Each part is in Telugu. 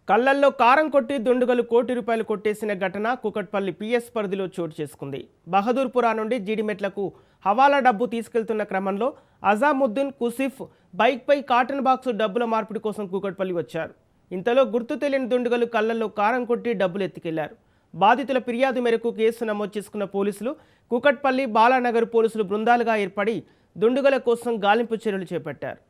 కళ్లల్లో కారం కొట్టి దుండుగలు కోటి రూపాయలు కొట్టేసిన ఘటన కూకట్పల్లి పిఎస్ పరిధిలో చోటు చేసుకుంది. బహదూర్పురా నుండి జీడిమెట్లకు హవాలా డబ్బు తీసుకెళ్తున్న క్రమంలో అజాముద్దీన్ కుసిఫ్ బైక్పై కాటన్ బాక్సు డబ్బుల మార్పిడి కోసం కూకట్పల్లి వచ్చారు. ఇంతలో గుర్తు తెలియని దుండుగలు కళ్లల్లో కారం కొట్టి డబ్బులు ఎత్తుకెళ్లారు. బాధితుల ఫిర్యాదు మేరకు కేసు నమోదు చేసుకున్న పోలీసులు కూకట్పల్లి బాలానగర్ పోలీసులు బృందాలుగా ఏర్పడి దుండుగల కోసం గాలింపు చర్యలు చేపట్టారు.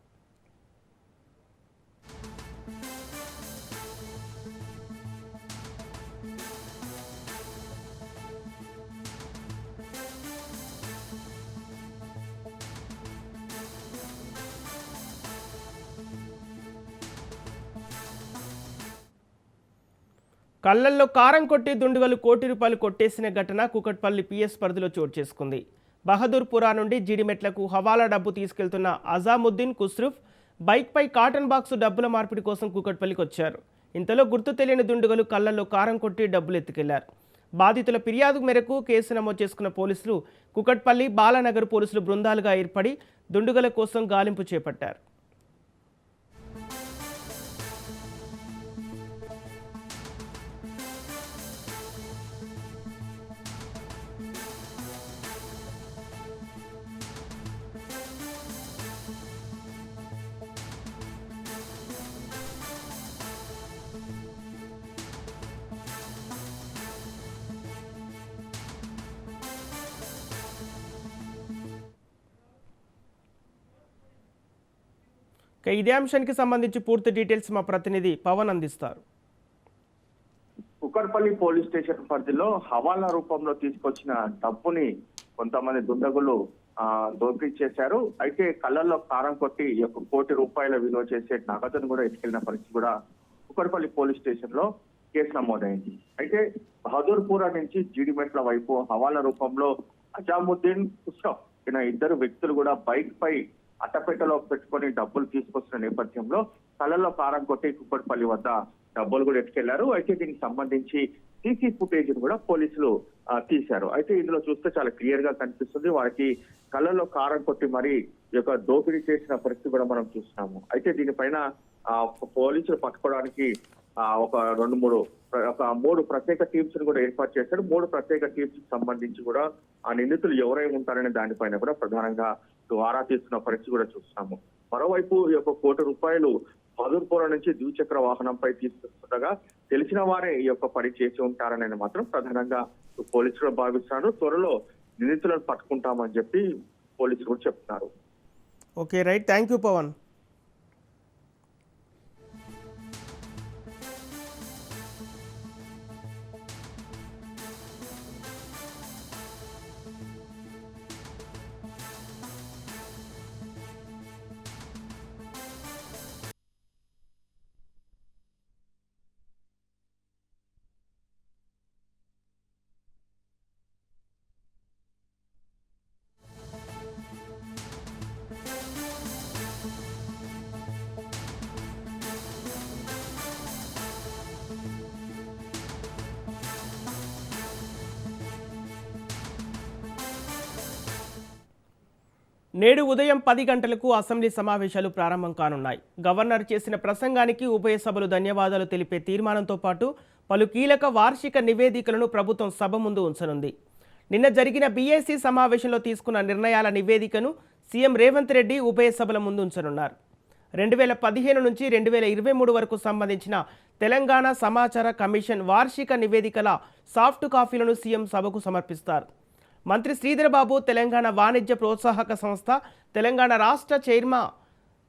కళ్లల్లో కారం కొట్టి దుండుగలు కోటి రూపాయలు కొట్టేసిన ఘటన కూకట్పల్లి పిఎస్ పరిధిలో చోటు చేసుకుంది. బహదూర్పురా నుండి జీడిమెట్లకు హవాలా డబ్బు తీసుకెళ్తున్న అజాముద్దీన్ కుస్రూఫ్ బైక్పై కాటన్ బాక్సు డబ్బుల మార్పిడి కోసం కూకట్పల్లికి వచ్చారు. ఇంతలో గుర్తు తెలియని దుండుగలు కళ్లల్లో కారం కొట్టి డబ్బులు ఎత్తుకెళ్లారు. బాధితుల ఫిర్యాదు మేరకు కేసు నమోదు చేసుకున్న పోలీసులు కూకట్పల్లి బాలానగర్ పోలీసులు బృందాలుగా ఏర్పడి దుండుగల కోసం గాలింపు చేపట్టారు. ఇదే అంశానికి సంబంధించి పూర్తి డీటెయిల్స్ మా ప్రతినిధి పవన్ అందిస్తారు. కుక్కట్పల్లి పోలీస్ స్టేషన్ పరిధిలో హవాలా రూపంలో తీసుకొచ్చిన డబ్బుని కొంతమంది దుండగులు దోపిడీ చేశారు. అయితే కళ్ళల్లో కారం కొట్టి ఒక ₹1,00,00,000 విలువ చేసే నగదును కూడా ఎత్తుకెళ్లిన పరిస్థితి కూడా కుక్కట్పల్లి పోలీస్ స్టేషన్ లో కేసు నమోదైంది. అయితే బహదూర్పురా నుంచి జీడిమెట్ల వైపు హవాలా రూపంలో అజాముద్దీన్ కుస్రఫ్ ఇద్దరు వ్యక్తులు కూడా బైక్ పై అట్టపెట్టలో పెట్టుకొని డబ్బులు తీసుకొస్తున్న నేపథ్యంలో కళ్ళల్లో కారం కొట్టి కుక్కట్పల్లి వద్ద డబ్బులు కూడా ఎత్తుకెళ్లారు. అయితే దీనికి సంబంధించి సీసీ ఫుటేజ్ కూడా పోలీసులు తీశారు. అయితే ఇందులో చూస్తే చాలా క్లియర్ గా కనిపిస్తుంది. వారికి కళ్ళల్లో కారం కొట్టి మరి ఈ యొక్క దోపిడీ చేసిన పరిస్థితి కూడా మనం చూస్తున్నాము. అయితే దీనిపైన పోలీసులు పట్టుకోవడానికి మూడు ప్రత్యేక టీమ్స్ కూడా ఏర్పాటు చేశారు. 3 ప్రత్యేక టీమ్స్ కి సంబంధించి కూడా ఆ నిందితులు ఎవరై ఉంటారనే దానిపైన కూడా ప్రధానంగా ఆరా తీస్తున్న పరిస్థితి కూడా చూస్తున్నాము. మరోవైపు ఈ యొక్క ₹1,00,00,000 బహదూర్పురా నుంచి ద్విచక్ర వాహనంపై తీసుకొస్తుండగా తెలిసిన వారే ఈ యొక్క పని చేసి ఉంటారనేది మాత్రం ప్రధానంగా పోలీసులు భావిస్తున్నారు. త్వరలో నిందితులను పట్టుకుంటామని చెప్పి పోలీసులు కూడా చెప్తున్నారు. Okay, right, thank you Pavan. నేడు ఉదయం 10 గంటలకు అసెంబ్లీ సమావేశాలు ప్రారంభం కానున్నాయి. గవర్నర్ చేసిన ప్రసంగానికి ఉభయ సభలు ధన్యవాదాలు తెలిపే తీర్మానంతో పాటు పలు కీలక వార్షిక నివేదికలను ప్రభుత్వం సభ ముందు ఉంచనుంది. నిన్న జరిగిన బీఏసీ సమావేశంలో తీసుకున్న నిర్ణయాల నివేదికను సీఎం రేవంత్ రెడ్డి ఉభయ సభల ముందు ఉంచనున్నారు. 2015 నుంచి 2023 వరకు సంబంధించిన తెలంగాణ సమాచార కమిషన్ వార్షిక నివేదికల సాఫ్ట్ కాపీలను సీఎం సభకు సమర్పిస్తారు. మంత్రి శ్రీధర్ బాబు తెలంగాణ వాణిజ్య ప్రోత్సాహక సంస్థ, తెలంగాణ రాష్ట్ర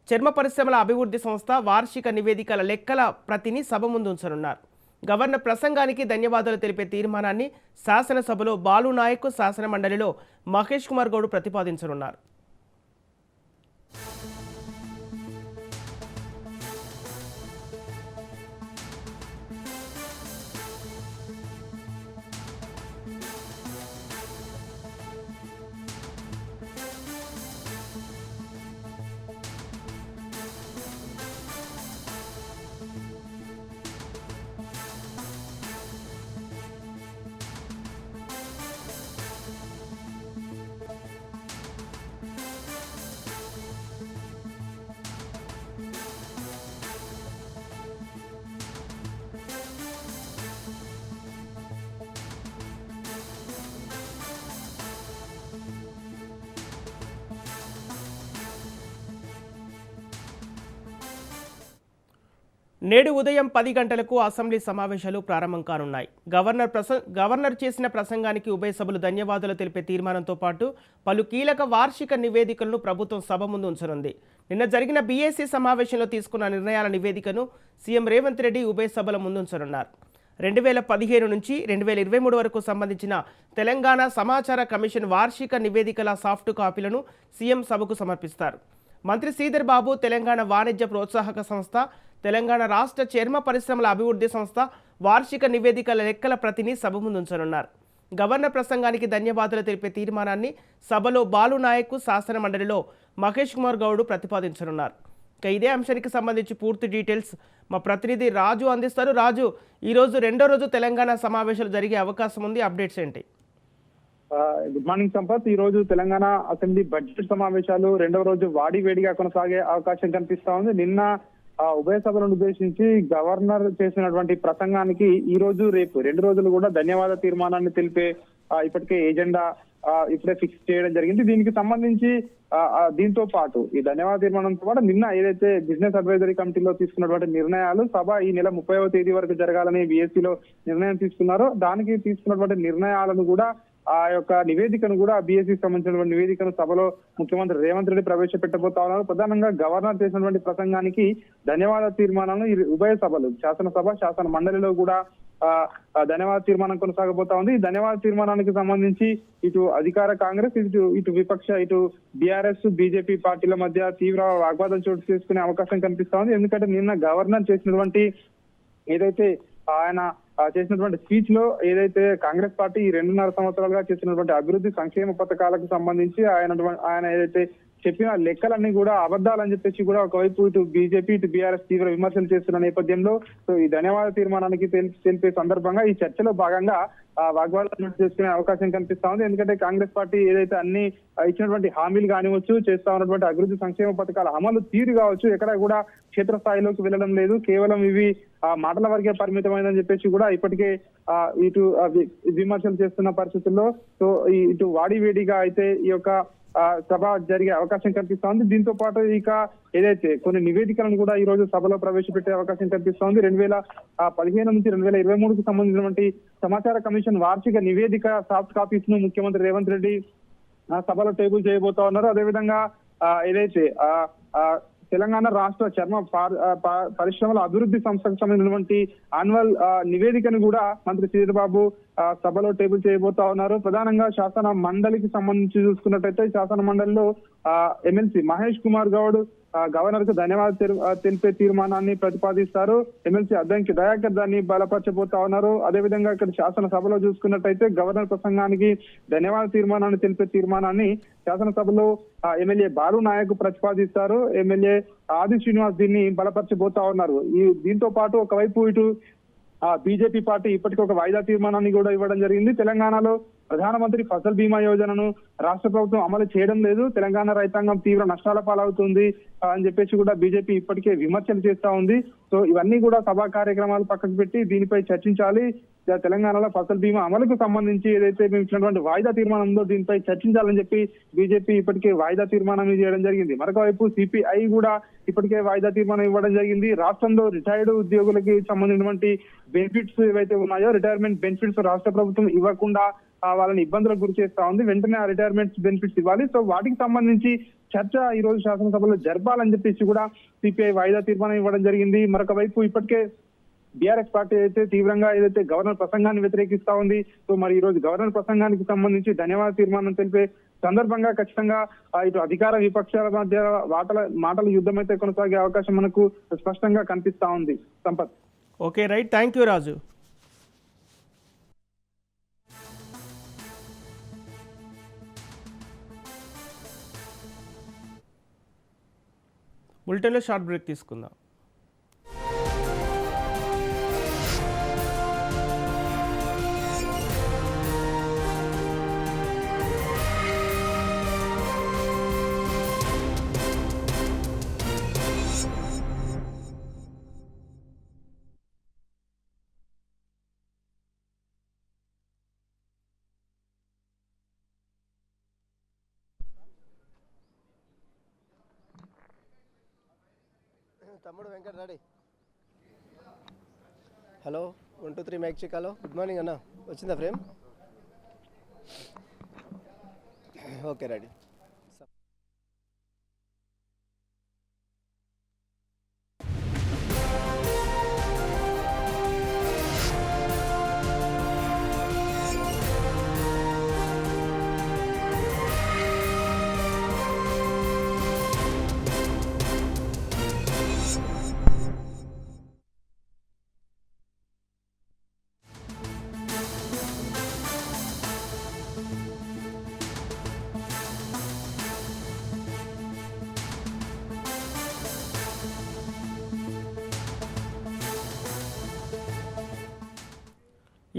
చర్మ పరిశ్రమల అభివృద్ధి సంస్థ వార్షిక నివేదికల లెక్కల ప్రతిని సభ ముందు ఉంచనున్నారు. గవర్నర్ ప్రసంగానికి ధన్యవాదాలు తెలిపే తీర్మానాన్ని శాసనసభలో బాలు నాయక్, శాసన మండలిలో మహేష్ కుమార్ గౌడ్ ప్రతిపాదించనున్నారు. నేడు ఉదయం 10 గంటలకు అసెంబ్లీ సమావేశాలు ప్రారంభం కానున్నాయి. గవర్నర్ చేసిన ప్రసంగానికి ఉభయ సభలు ధన్యవాదాలు తెలిపే తీర్మానంతో పాటు పలు కీలక వార్షిక నివేదికలను ప్రభుత్వం సభ ముందు ఉంచనుంది. నిన్న జరిగిన బీఏసీ సమావేశంలో తీసుకున్న నిర్ణయాల నివేదికను సీఎం రేవంత్ రెడ్డి ఉభయ సభల ముందుంచనున్నారు. 2015 నుంచి 2023 వరకు సంబంధించిన తెలంగాణ సమాచార కమిషన్ వార్షిక నివేదికల సాఫ్ట్ కాపీలను సీఎం సభకు సమర్పిస్తారు. మంత్రి శ్రీధర్ బాబు తెలంగాణ వాణిజ్య ప్రోత్సాహక సంస్థ, తెలంగాణ రాష్ట్ర చర్మ పరిశ్రమల అభివృద్ధి సంస్థ వార్షిక నివేదికల లెక్కల ప్రతిని సభ ముందుంచనున్నారు. గవర్నర్ ప్రసంగానికి ధన్యవాదాలు తెలిపే తీర్మానాన్ని సభలో బాలు నాయక్, శాసన మండలిలో మహేష్ కుమార్ గౌడ్ ప్రతిపాదించనున్నారు. ఇక ఇదే అంశానికి సంబంధించి పూర్తి డీటెయిల్స్ మా ప్రతినిధి రాజు అందిస్తారు. రాజు, ఈరోజు రెండో రోజు తెలంగాణ సమావేశాలు జరిగే అవకాశం ఉంది, అప్డేట్స్ ఏంటి? Good morning Sampath. ఈ రోజు తెలంగాణ అసెంబ్లీ బడ్జెట్ సమావేశాలు రెండవ రోజు వేడిగా కొనసాగే అవకాశం కనిపిస్తా ఉంది. నిన్న ఉభయ సభలను ఉద్దేశించి గవర్నర్ చేసినటువంటి ప్రసంగానికి ఈ రోజు రేపు 2 రోజులు కూడా ధన్యవాద తీర్మానాన్ని తెలిపే ఇప్పటికే ఎజెండా ఇప్పుడే ఫిక్స్ చేయడం జరిగింది. దీనికి సంబంధించి దీంతో పాటు ఈ ధన్యవాద తీర్మానంతో పాటు నిన్న ఏదైతే బిజినెస్ అడ్వైజరీ కమిటీలో తీసుకున్నటువంటి నిర్ణయాలు సభ ఈ నెల 30వ తేదీ వరకు జరగాలని బీఎస్సీలో నిర్ణయం తీసుకున్నారో దానికి తీసుకున్నటువంటి నిర్ణయాలను కూడా ఆ యొక్క నివేదికను కూడా బీఎస్సీకి సంబంధించినటువంటి నివేదికను సభలో ముఖ్యమంత్రి రేవంత్ రెడ్డి ప్రవేశపెట్టబోతా ఉన్నారు. ప్రధానంగా గవర్నర్ చేసినటువంటి ప్రసంగానికి ధన్యవాద తీర్మానాలను ఉభయ సభలు శాసనసభ, శాసన మండలిలో కూడా ధన్యవాద తీర్మానం కొనసాగబోతా ఉంది. ఈ ధన్యవాద తీర్మానానికి సంబంధించి ఇటు అధికార కాంగ్రెస్, ఇటు విపక్ష, ఇటు బీఆర్ఎస్, బీజేపీ పార్టీల మధ్య తీవ్ర వాగ్వాదం చోటు చేసుకునే అవకాశం కనిపిస్తా ఉంది. ఎందుకంటే నిన్న గవర్నర్ చేసినటువంటి ఏదైతే ఆయన చేసినటువంటి స్పీచ్ లో ఏదైతే కాంగ్రెస్ పార్టీ ఈ 2.5 సంవత్సరాలుగా చేసినటువంటి అభివృద్ధి సంక్షేమ పథకాలకు సంబంధించి ఆయన ఏదైతే చెప్పిన లెక్కలన్నీ కూడా అబద్ధాలని చెప్పేసి కూడా ఒకవైపు ఇటు బీజేపీ, ఇటు బీఆర్ఎస్ తీవ్ర విమర్శలు చేస్తున్న నేపథ్యంలో సో ఈ ధన్యవాద తీర్మానానికి తెలిపే సందర్భంగా ఈ చర్చలో భాగంగా వాగ్వాదాలు చేసుకునే అవకాశం కనిపిస్తా ఉంది. ఎందుకంటే కాంగ్రెస్ పార్టీ ఏదైతే అన్ని ఇచ్చినటువంటి హామీలు కానివచ్చు, చేస్తా ఉన్నటువంటి అభివృద్ధి సంక్షేమ పథకాల అమలు తీరు కావచ్చు, ఎక్కడ కూడా క్షేత్రస్థాయిలోకి వెళ్ళడం లేదు, కేవలం ఇవి మాటల వరకే పరిమితమైందని చెప్పేసి కూడా ఇప్పటికే ఇటు విమర్శలు చేస్తున్న పరిస్థితుల్లో సో ఇటు వాడివేడిగా అయితే ఈ యొక్క సభ జరిగే అవకాశం కనిపిస్తా ఉంది. దీంతో పాటు ఇక ఏదైతే కొన్ని నివేదికలను కూడా ఈ రోజు సభలో ప్రవేశపెట్టే అవకాశం కనిపిస్తా ఉంది. 2015 నుంచి 2023కు సంబంధించినటువంటి సమాచార కమిషన్ వార్షిక నివేదిక సాఫ్ట్ కాపీస్ ను ముఖ్యమంత్రి రేవంత్ రెడ్డి సభలో టేబుల్ చేయబోతా ఉన్నారు. అదేవిధంగా ఏదైతే తెలంగాణ రాష్ట్ర చర్మ పరిశ్రమల అభివృద్ధి సంస్థకు సంబంధించినటువంటి యాన్యువల్ నివేదికను కూడా మంత్రి శ్రీధర్ బాబు సభలో టేబుల్ చేయబోతా ఉన్నారు. ప్రధానంగా శాసన మండలికి సంబంధించి చూసుకున్నట్టయితే శాసన మండలిలో ఎమ్మెల్సీ మహేష్ కుమార్ గౌడ్ గవర్నర్ కు ధన్యవాదాలు తెలిపే తీర్మానాన్ని ప్రతిపాదిస్తారు. ఎమ్మెల్సీ అద్దంకి దయాకర్ దాన్ని బలపరచబోతా ఉన్నారు. అదేవిధంగా ఇక్కడ శాసనసభలో చూసుకున్నట్టయితే గవర్నర్ ప్రసంగానికి ధన్యవాద తీర్మానాన్ని తెలిపే తీర్మానాన్ని శాసనసభలో ఎమ్మెల్యే బాలు నాయక్ ప్రతిపాదిస్తారు. ఎమ్మెల్యే ఆది శ్రీనివాస్ దీన్ని బలపరచబోతా ఉన్నారు. దీంతో పాటు ఒకవైపు ఇటు బీజేపీ పార్టీ ఇప్పటికీ ఒక వాయిదా తీర్మానాన్ని కూడా ఇవ్వడం జరిగింది. తెలంగాణలో ప్రధానమంత్రి ఫసల్ బీమా యోజనను రాష్ట్ర ప్రభుత్వం అమలు చేయడం లేదు, తెలంగాణ రైతాంగం తీవ్ర నష్టాల పాలవుతుంది అని చెప్పేసి కూడా బీజేపీ ఇప్పటికే విమర్శలు చేస్తా ఉంది. సో ఇవన్నీ కూడా సభా కార్యక్రమాలు పక్కకు పెట్టి దీనిపై చర్చించాలి. తెలంగాణలో ఫసల్ బీమా అమలుకు సంబంధించి ఏదైతే మేము ఇచ్చినటువంటి వాయిదా తీర్మానం ఉందో దీనిపై చర్చించాలని చెప్పి బీజేపీ ఇప్పటికే వాయిదా తీర్మానం చేయడం జరిగింది. మరొక వైపు సిపిఐ కూడా ఇప్పటికే వాయిదా తీర్మానం ఇవ్వడం జరిగింది. రాష్ట్రంలో రిటైర్డ్ ఉద్యోగులకి సంబంధించినటువంటి బెనిఫిట్స్ ఏవైతే ఉన్నాయో రిటైర్మెంట్ బెనిఫిట్స్ రాష్ట్ర ప్రభుత్వం ఇవ్వకుండా వాళ్ళని ఇబ్బందులకు గురి చేస్తా ఉంది. వెంటనే ఆ రిటైర్మెంట్ బెనిఫిట్స్ ఇవ్వాలి. సో వాటికి సంబంధించి చర్చ ఈ రోజు శాసనసభలో జరపాలని చెప్పేసి కూడా సిపిఐ వాయిదా తీర్మానం ఇవ్వడం జరిగింది. మరొక వైపు ఇప్పటికే బీఆర్ఎస్ పార్టీ అయితే తీవ్రంగా ఏదైతే గవర్నర్ ప్రసంగాన్ని వ్యతిరేకిస్తా ఉంది. సో మరి ఈ రోజు గవర్నర్ ప్రసంగానికి సంబంధించి ధన్యవాద తీర్మానం తెలిపే సందర్భంగా ఖచ్చితంగా ఇటు అధికార విపక్షాల మధ్య మాటల యుద్ధం అయితే కొనసాగే అవకాశం మనకు స్పష్టంగా కనిపిస్తా ఉంది. Sampath. Okay, right, thank you Raju. బులెటిన్లో షార్ట్ బ్రేక్ తీసుకుందాం. తమ్ముడు Venkata ready. Hello 1 2 3 mike check. Hello good morning అన్న, వచ్చిందా ఫ్రేమ్? Okay ready.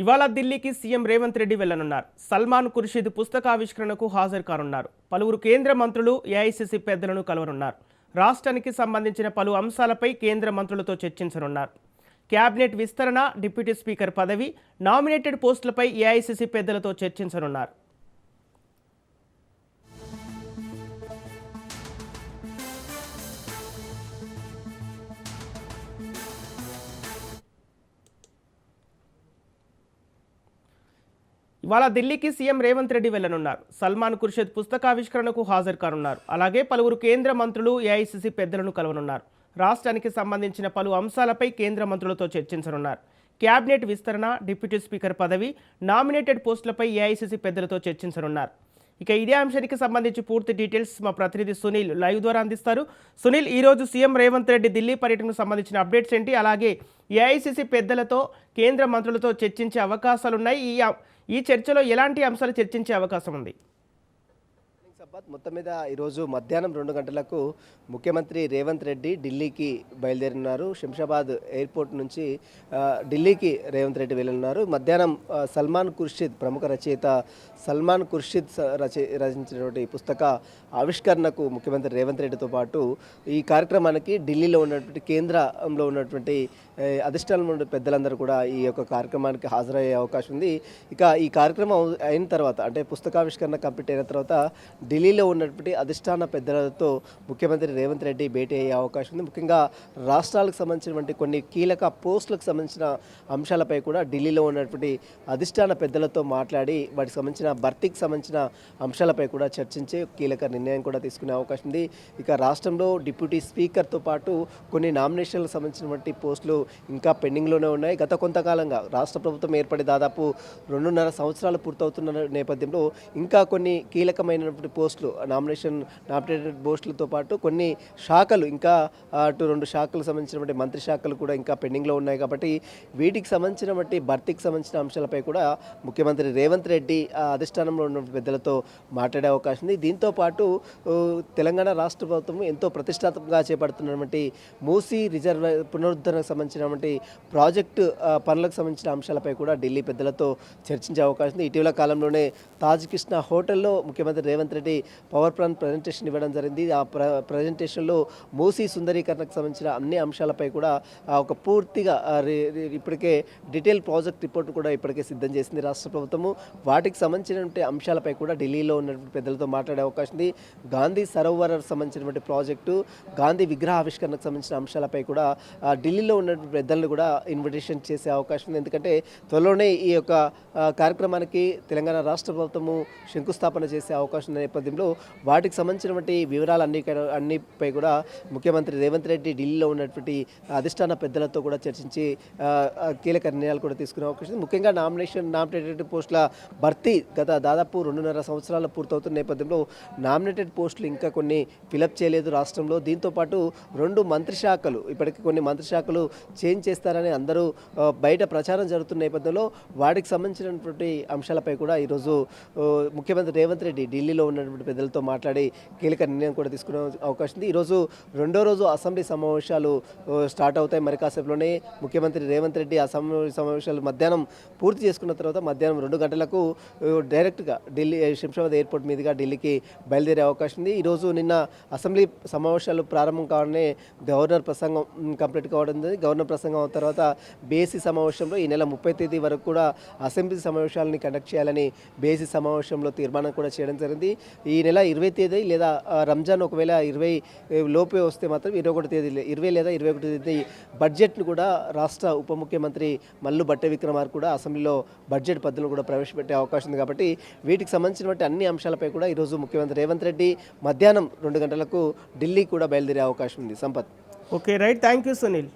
ఇవాళ ఢిల్లీకి సీఎం రేవంత్ రెడ్డి వెళ్లనున్నారు. సల్మాన్ ఖుర్షీద్ పుస్తకావిష్కరణకు హాజరు కానున్నారు. పలువురు కేంద్ర మంత్రులు, ఏఐసీసీ పెద్దలను కలవనున్నారు. రాష్ట్రానికి సంబంధించిన పలు అంశాలపై కేంద్ర మంత్రులతో చర్చించనున్నారు. క్యాబినెట్ విస్తరణ, డిప్యూటీ స్పీకర్ పదవి, నామినేటెడ్ పోస్టులపై ఏఐసీసీ పెద్దలతో చర్చించనున్నారు. ఇవాళ ఢిల్లీకి సీఎం రేవంత్ రెడ్డి వెళ్లనున్నారు. సల్మాన్ ఖుర్షీద్ పుస్తకావిష్కరణకు హాజరు కానున్నారు. అలాగే పలువురు కేంద్ర మంత్రులు, ఏఐసీసీ పెద్దలను కలవనున్నారు. రాష్ట్రానికి సంబంధించిన పలు అంశాలపై కేంద్ర మంత్రులతో చర్చించనున్నారు. క్యాబినెట్ విస్తరణ, డిప్యూటీ స్పీకర్ పదవి, నామినేటెడ్ పోస్టులపై ఏఐసీసీ పెద్దలతో చర్చించనున్నారు. ఇక ఇదే అంశానికి సంబంధించి పూర్తి డీటెయిల్స్ మా ప్రతినిధి సునీల్ లైవ్ ద్వారా అందిస్తారు. సునీల్, ఈరోజు సీఎం రేవంత్ రెడ్డి ఢిల్లీ పర్యటనకు సంబంధించిన అప్డేట్స్ ఏంటి? అలాగే ఏఐసీసీ పెద్దలతో, కేంద్ర మంత్రులతో చర్చించే అవకాశాలున్నాయి. ఈ చర్చలో ఎలాంటి అంశాలు చర్చించే అవకాశం ఉంది? మొత్తం మీద ఈరోజు మధ్యాహ్నం 2 గంటలకు ముఖ్యమంత్రి రేవంత్ రెడ్డి ఢిల్లీకి బయలుదేరినారు. శంషాబాద్ ఎయిర్పోర్ట్ నుంచి ఢిల్లీకి రేవంత్ రెడ్డి వెళ్ళనున్నారు. మధ్యాహ్నం సల్మాన్ ఖుర్షీద్, ప్రముఖ రచయిత సల్మాన్ ఖుర్షీద్ రచించినటువంటి పుస్తక ఆవిష్కరణకు ముఖ్యమంత్రి రేవంత్ రెడ్డితో పాటు ఈ కార్యక్రమానికి ఢిల్లీలో ఉన్నటువంటి కేంద్రంలో ఉన్నటువంటి అధిష్టానం పెద్దలందరూ కూడా ఈ యొక్క కార్యక్రమానికి హాజరయ్యే అవకాశం ఉంది. ఇక ఈ కార్యక్రమం అయిన తర్వాత, అంటే పుస్తకావిష్కరణ కంప్లీట్ అయిన తర్వాత ఢిల్లీలో ఉన్నటువంటి అధిష్టాన పెద్దలతో ముఖ్యమంత్రి రేవంత్ రెడ్డి భేటీ అయ్యే అవకాశం ఉంది. ముఖ్యంగా రాష్ట్రాలకు సంబంధించినటువంటి కొన్ని కీలక పోస్టులకు సంబంధించిన అంశాలపై కూడా ఢిల్లీలో ఉన్నటువంటి అధిష్టాన పెద్దలతో మాట్లాడి వాటికి సంబంధించిన భర్తీకి సంబంధించిన అంశాలపై కూడా చర్చించే కీలక నిర్ణయం కూడా తీసుకునే అవకాశం ఉంది. ఇక రాష్ట్రంలో డిప్యూటీ స్పీకర్తో పాటు కొన్ని నామినేషన్లకు సంబంధించినటువంటి పోస్టులు ఇంకా పెండింగ్లోనే ఉన్నాయి. గత కొంతకాలంగా రాష్ట్ర ప్రభుత్వం ఏర్పడి దాదాపు 2.5 సంవత్సరాలు పూర్తవుతున్న నేపథ్యంలో ఇంకా కొన్ని కీలకమైనటువంటి పోస్టులు, నామినేటెడ్ పోస్టులతో పాటు కొన్ని శాఖలు, ఇంకా అటు 2 శాఖలకు సంబంధించినటువంటి మంత్రి శాఖలు కూడా ఇంకా పెండింగ్లో ఉన్నాయి. కాబట్టి వీటికి సంబంధించినటువంటి భర్తీకి సంబంధించిన అంశాలపై కూడా ముఖ్యమంత్రి రేవంత్ రెడ్డి అధిష్టానంలో ఉన్న పెద్దలతో మాట్లాడే అవకాశం ఉంది. దీంతో పాటు తెలంగాణ రాష్ట్ర ప్రభుత్వం ఎంతో ప్రతిష్టాత్మకంగా చేపడుతున్నటువంటి మూసీ రిజర్వాయర్ పునరుద్ధరణకు సంబంధించినటువంటి ప్రాజెక్టు పనులకు సంబంధించిన అంశాలపై కూడా ఢిల్లీ పెద్దలతో చర్చించే అవకాశం ఉంది. ఇటీవల కాలంలోనే తాజ్ కృష్ణ హోటల్లో ముఖ్యమంత్రి Revanth Reddy power plant presentation ఇవ్వడం జరిగింది. ఆ ప్రజెంటేషన్లో మూసీ సుందరీకరణకు సంబంధించిన అన్ని అంశాలపై కూడా ఒక పూర్తిగా ఇప్పటికే డీటెయిల్ ప్రాజెక్ట్ రిపోర్ట్ కూడా ఇప్పటికే సిద్ధం చేసింది రాష్ట్ర ప్రభుత్వము. వాటికి సంబంధించినటువంటి అంశాలపై కూడా ఢిల్లీలో ఉన్నటువంటి పెద్దలతో మాట్లాడే అవకాశం ఉంది. గాంధీ సరోవర్ సంబంధించినటువంటి ప్రాజెక్టు, గాంధీ విగ్రహ ఆవిష్కరణకు సంబంధించిన అంశాలపై కూడా ఢిల్లీలో ఉన్నటువంటి పెద్దలను కూడా ఇన్విటేషన్ చేసే అవకాశం ఉంది. ఎందుకంటే త్వరలోనే ఈ యొక్క కార్యక్రమానికి తెలంగాణ రాష్ట్ర ప్రభుత్వము శంకుస్థాపన చేసే అవకాశం ఉన్న నేపథ్యంలో వాటికి సంబంధించినటువంటి వివరాలు అన్నిపై కూడా ముఖ్యమంత్రి రేవంత్ రెడ్డి ఢిల్లీలో ఉన్నటువంటి అధిష్టాన పెద్దలతో కూడా చర్చించి కీలక నిర్ణయాలు కూడా తీసుకునే అవకాశం ఉంది. ముఖ్యంగా నామినేటెడ్ పోస్టుల భర్తీ గత దాదాపు 2.5 సంవత్సరాలు పూర్తవుతున్న నేపథ్యంలో నామినేటెడ్ పోస్టులు ఇంకా కొన్ని ఫిలప్ చేయలేదు రాష్ట్రంలో. దీంతోపాటు 2 మంత్రి శాఖలు, ఇప్పటికీ కొన్ని మంత్రి శాఖలు చేంజ్ చేస్తారని అందరూ బయట ప్రచారం జరుగుతున్న నేపథ్యంలో వాటికి సంబంధించినటువంటి అంశాలపై కూడా ఈరోజు ముఖ్యమంత్రి రేవంత్ రెడ్డి ఢిల్లీలో ఉన్నటువంటి పెద్దలతో మాట్లాడి కీలక నిర్ణయం కూడా తీసుకునే అవకాశం ఉంది. ఈరోజు 2వ రోజు అసెంబ్లీ సమావేశాలు స్టార్ట్ అవుతాయి. మరి కాసేపులోనే ముఖ్యమంత్రి రేవంత్ రెడ్డి అసెంబ్లీ సమావేశాలు మధ్యాహ్నం పూర్తి చేసుకున్న తర్వాత మధ్యాహ్నం 2 గంటలకు డైరెక్ట్గా ఢిల్లీ శంషాబాద్ ఎయిర్పోర్ట్ మీదుగా ఢిల్లీకి బయలుదేరే అవకాశం ఉంది. ఈరోజు నిన్న అసెంబ్లీ సమావేశాలు ప్రారంభం కావడమే గవర్నర్ ప్రసంగం కంప్లీట్ కావడం. గవర్నర్ ప్రసంగం తర్వాత బీఎస్సీ సమావేశంలో ఈ నెల 30వ తేదీ వరకు కూడా అసెంబ్లీ సమావేశాలని కండక్ట్ చేయాలని బీఎస్సీ సమావేశంలో తీర్మానం కూడా చేయడం జరిగింది. ఈ ఈ నెల 20 తేదీ లేదా రంజాన్ ఒకవేళ 20 లోపే వస్తే మాత్రం 21 తేదీ 20 లేదా 21 తేదీ బడ్జెట్ను కూడా రాష్ట్ర ఉప ముఖ్యమంత్రి మల్లు బట్టే విక్రమార్క కూడా అసెంబ్లీలో బడ్జెట్ పద్ధతులు కూడా ప్రవేశపెట్టే అవకాశం ఉంది. కాబట్టి వీటికి సంబంధించినటువంటి అన్ని అంశాలపై కూడా ఈరోజు ముఖ్యమంత్రి రేవంత్ రెడ్డి మధ్యాహ్నం 2 గంటలకు ఢిల్లీ కూడా బయలుదేరే అవకాశం ఉంది. Sampath. Okay right, thank you Sunil.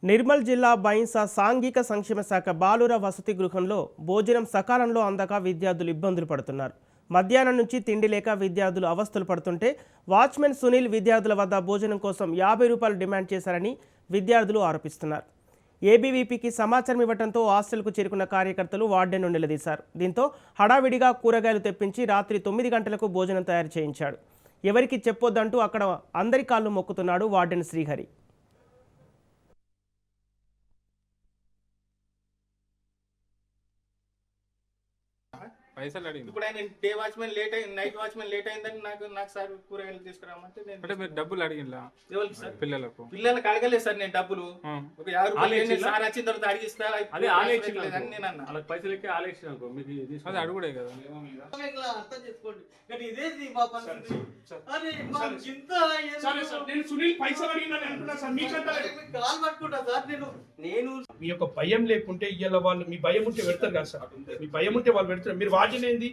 Nirmal జిల్లా బైంసా సాంఘిక సంక్షేమ శాఖ బాలుర వసతి గృహంలో భోజనం సకాలంలో అందక విద్యార్థులు ఇబ్బందులు పడుతున్నారు. మధ్యాహ్నం నుంచి తిండి లేక విద్యార్థులు అవస్థలు పడుతుంటే వాచ్మెన్ సునీల్ విద్యార్థుల వద్ద భోజనం కోసం 50 రూపాయలు డిమాండ్ చేశారని విద్యార్థులు ఆరోపిస్తున్నారు. ఏబీవీపీకి సమాచారం ఇవ్వడంతో హాస్టల్కు చేరుకున్న కార్యకర్తలు వార్డెన్ను నిలదీశారు. దీంతో హడావిడిగా కూరగాయలు తెప్పించి రాత్రి 9 గంటలకు భోజనం తయారు చేయించాడు. ఎవరికి చెప్పొద్దంటూ అక్కడ అందరి కాళ్ళు మొక్కుతున్నాడు వార్డెన్ శ్రీహరి. పైసలు అడిగింది. ఇప్పుడు ఆయన డే వాచ్మెన్ లేట్ అయింది, నైట్ వాచ్మెన్ లేట్ అయిందని నాకు సార్ కూరగాయలు తీసుకురామంటే నేను అంటే మీరు డబ్బులు అడిగిలా ఎవరికి సార్? పిల్లలకు? పిల్లలకు అడగలేదు సార్ నేను డబ్బులు. ఒక 50 రూపాయలు సార్ వచ్చిన తర్వాత అడిగిస్తా. అదే ఆలయక్షణ అని నేను అన్నా. వాళ్ళకి పైసలకి ఆలయక్షణ మీకు అది అడుగుడే కదా. అర్థం చేసుకోండి. కానీ ఇదేంది మా పరిస్థితి? అరే మాకు ఇంత సరే సార్, నేను సునీల్ పైసలు అడిగినా అంటున్నా సార్, మీకంటే కాల్ పట్టుకుంటా సార్. నేను మీ యొక్క భయం లేకుంటే ఇవాళ వాళ్ళు మీ భయం ఉంటే పెడతారు కదా సార్. మీ భయం ఉంటే వాళ్ళు పెడతారు. మీరు వార్డెన్ ఏంది,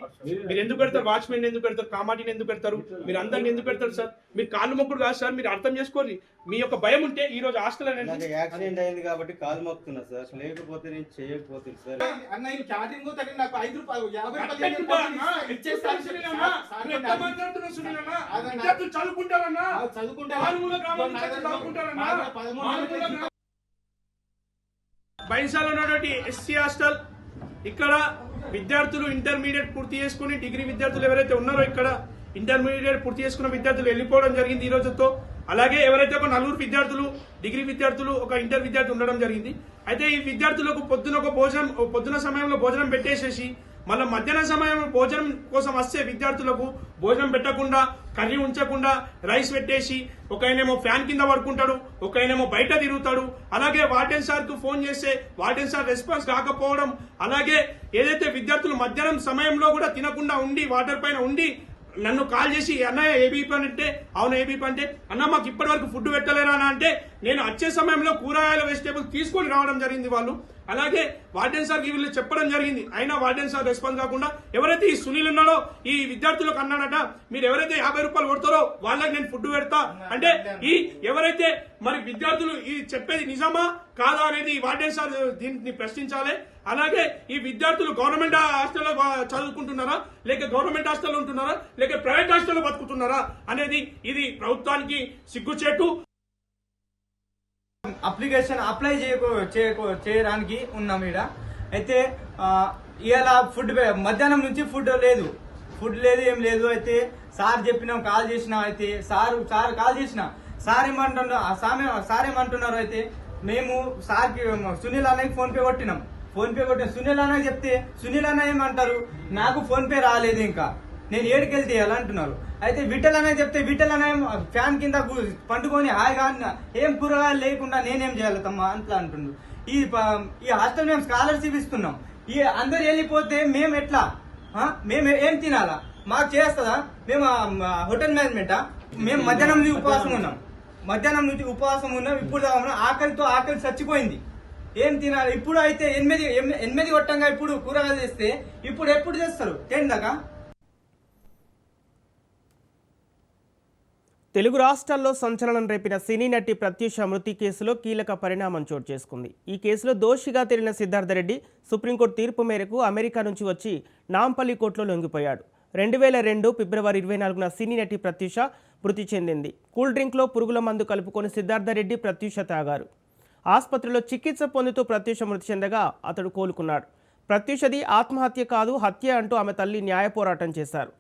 మీరు ఎందుకు పెడతారు? వాచ్మెన్ ఎందుకు పెడతారు? కామాటిని ఎందుకు పెడతారు? మీరు అందరిని ఎందుకు పెడతారు సార్? మీరు కాళ్ళు మొక్కుడు కాదు సార్, మీరు అర్థం చేసుకోండి. మీ యొక్క భయం ఉంటే ఈ రోజు హాస్టల్ నాకు యాక్సిడెంట్ అయింది కాబట్టి కాలు మొక్కుతున్నా సార్, లేకపోతే నేను చేయకపోతుంది సార్. అన్న ఈ క్యాటరింగ్ తగిన నాకు 5 రూపాయలు 50 రూపాయలు బైన్సాలో ఉన్నటువంటి ఎస్సీ హాస్టల్, ఇక్కడ విద్యార్థులు ఇంటర్మీడియట్ పూర్తి చేసుకుని డిగ్రీ విద్యార్థులు ఎవరైతే ఉన్నారో ఇక్కడ ఇంటర్మీడియట్ పూర్తి చేసుకున్న విద్యార్థులు వెళ్ళిపోవడం జరిగింది ఈ రోజుతో. అలాగే ఎవరైతే ఒక 4 విద్యార్థులు డిగ్రీ విద్యార్థులు ఒక ఇంటర్ విద్యార్థి ఉండడం జరిగింది. అయితే ఈ విద్యార్థులకు పొద్దున సమయంలో భోజనం పెట్టేసేసి మళ్ళీ మధ్యాహ్నం సమయంలో భోజనం కోసం వస్తే విద్యార్థులకు భోజనం పెట్టకుండా, కర్రీ ఉంచకుండా రైస్ పెట్టేసి ఒకయనేమో ఫ్యాన్ కింద పడుకుంటాడు, ఒకయనేమో బయట తిరుగుతాడు. అలాగే వార్డెన్ సార్ కు ఫోన్ చేస్తే వార్డెన్ సార్ రెస్పాన్స్ కాకపోవడం, అలాగే ఏదైతే విద్యార్థులు మధ్యాహ్నం సమయంలో కూడా తినకుండా ఉండి వాటర్ పైన ఉండి నన్ను కాల్ చేసి అన్నయ్య ఏబీపీ అంటే, అవును ఏబీపీ అంటే, అన్న మాకు ఇప్పటి వరకు ఫుడ్ పెట్టలేరా అంటే నేను వచ్చే సమయంలో కూరగాయల వెజిటేబుల్స్ తీసుకొని రావడం జరిగింది వాళ్ళు. అలాగే వార్డెన్ సార్కి వీళ్ళు చెప్పడం జరిగింది, అయినా వార్డెన్ సార్ రెస్పాన్స్ కాకుండా ఎవరైతే ఈ సునీల్ ఉన్నాడో ఈ విద్యార్థులకు అన్నాడట, మీరు ఎవరైతే 50 రూపాయలు కొడతారో వాళ్ళకి నేను ఫుడ్ పెడతా అంటే, ఈ ఎవరైతే మరి విద్యార్థులు ఈ చెప్పేది నిజమా కాదా అనేది ఈ వార్డెన్ సార్ దీన్ని ప్రశ్నించాలి. అలాగే ఈ విద్యార్థులు గవర్నమెంట్ హాస్టల్లో చదువుకుంటున్నారా, లేక గవర్నమెంట్ హాస్టల్లో ఉంటున్నారా, లేక ప్రైవేట్ హాస్టల్లో బతుకుతున్నారా అనేది ఇది ప్రభుత్వానికి సిగ్గుచేటు. అప్లికేషన్ అప్లై చేయడానికి ఉన్నాం ఈడ. అయితే ఇవాళ మధ్యాహ్నం నుంచి ఫుడ్ లేదు ఏం లేదు. అయితే సార్ చెప్పినాం, కాల్ చేసినా, అయితే సార్ కాల్ చేసిన సార్ ఏమంటున్నారు అయితే మేము సార్కి సునీల్ అన్నకి ఫోన్ పే కొట్టినాం. సునీల్ అన్న చెప్తే సునీల్ అన్న ఏమంటారు, నాకు ఫోన్ పే రాలేదు, ఇంకా నేను ఏడుకెళ్తే ఎలా అంటున్నారు. అయితే విఠల్ అనే చెప్తే విఠల్ అనే ఫ్యాన్ కింద పండుకొని హాయిగా ఏం కూరగాయలు లేకుండా నేనేం చేయాలి తమ్మా అంట్లా అంటున్నారు. ఈ హాస్టల్ మేము స్కాలర్షిప్ ఇస్తున్నాం, ఈ అందరు వెళ్ళిపోతే మేము ఎట్లా, మేము ఏం తినాలా, మాకు చేస్తుందా? మేము హోటల్ మేనేజ్మెంటా? మేము మధ్యాహ్నం నుంచి ఉపవాసం ఉన్నాం. ఇప్పుడు ఆకలి చచ్చిపోయింది, ఏం తినాలి? ఇప్పుడు అయితే 8 కొట్టంగా ఇప్పుడు కూరగాయలు చేస్తే ఇప్పుడు ఎప్పుడు చేస్తారు? 10 దాకా. తెలుగు రాష్ట్రాల్లో సంచలనం రేపిన సినీ నటి ప్రత్యూష మృతి కేసులో కీలక పరిణామం చోటు చేసుకుంది. ఈ కేసులో దోషిగా తేలిన సిద్ధార్థరెడ్డి సుప్రీంకోర్టు తీర్పు మేరకు అమెరికా నుంచి వచ్చి నాంపల్లి కోర్టులో లొంగిపోయాడు. 2002 ఫిబ్రవరి 24న సినీ నటి ప్రత్యూష మృతి చెందింది. కూల్ డ్రింక్లో పురుగుల మందు కలుపుకొని సిద్ధార్థరెడ్డి ప్రత్యూష తాగారు. ఆసుపత్రిలో చికిత్స పొందుతూ ప్రత్యూష మృతి చెందగా అతడు కోలుకున్నాడు. ప్రత్యూషది ఆత్మహత్య కాదు, హత్య అంటూ ఆమె తల్లి న్యాయ పోరాటం చేశారు.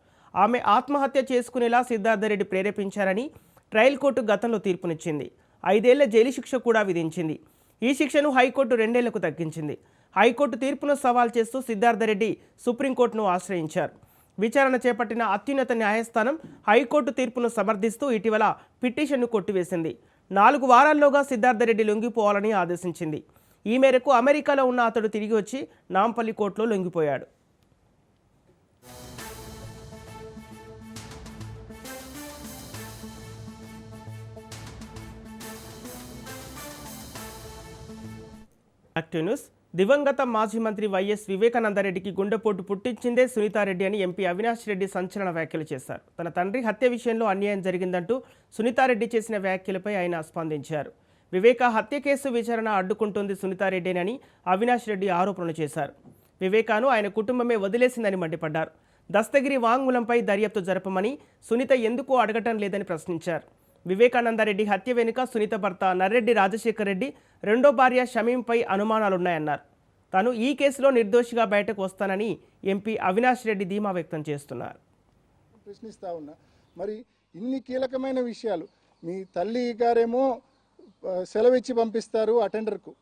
ఆమె ఆత్మహత్య చేసుకునేలా సిద్ధార్థరెడ్డి ప్రేరేపించారని ట్రయల్ కోర్టు గతంలో తీర్పునిచ్చింది. 5 ఏళ్ల జైలు శిక్ష కూడా విధించింది. ఈ శిక్షను హైకోర్టు 2 ఏళ్లకు తగ్గించింది. హైకోర్టు తీర్పును సవాల్ చేస్తూ సిద్ధార్థరెడ్డి సుప్రీంకోర్టును ఆశ్రయించారు. విచారణ చేపట్టిన అత్యున్నత న్యాయస్థానం హైకోర్టు తీర్పును సమర్థిస్తూ ఇటీవల పిటిషన్ను కొట్టివేసింది. 4 వారాల్లోగా సిద్ధార్థరెడ్డి లొంగిపోవాలని ఆదేశించింది. ఈ మేరకు అమెరికాలో ఉన్న అతడు తిరిగి వచ్చి నాంపల్లి కోర్టులో లొంగిపోయాడు. Active news. దివంగత మాజీ మంత్రి వైఎస్ వివేకానందరెడ్డికి గుండెపోటు పుట్టించిందే సునీతారెడ్డి అని ఎంపీ అవినాష్ రెడ్డి సంచలన వ్యాఖ్యలు చేశారు. తన తండ్రి హత్య విషయంలో అన్యాయం జరిగిందంటూ సునీతారెడ్డి చేసిన వ్యాఖ్యలపై ఆయన స్పందించారు. వివేక హత్య కేసు విచారణ అడ్డుకుంటుంది సునీతారెడ్డినని అవినాష్ రెడ్డి ఆరోపణలు చేశారు. వివేకాను ఆయన కుటుంబమే వదిలేసిందని మండిపడ్డారు. దస్తగిరి వాంగ్మూలంపై దర్యాప్తు జరపమని సునీత ఎందుకు అడగటం లేదని ప్రశ్నించారు. వివేకానందరెడ్డి హత్య వెనుక సునీత భర్త నర్రెడ్డి రాజశేఖర్ రెడ్డి రెండో భార్య షమీంపై అనుమానాలున్నాయన్నారు. తాను ఈ కేసులో నిర్దోషిగా బయటకు వస్తానని ఎంపీ అవినాష్ రెడ్డి ధీమా వ్యక్తం చేస్తున్నారు. ప్రశ్నిస్తా ఉన్నా, మరి ఇన్ని కీలకమైన విషయాలు మీ తల్లి గారేమో సెలవిచ్చి పంపిస్తారు అటెండర్కు,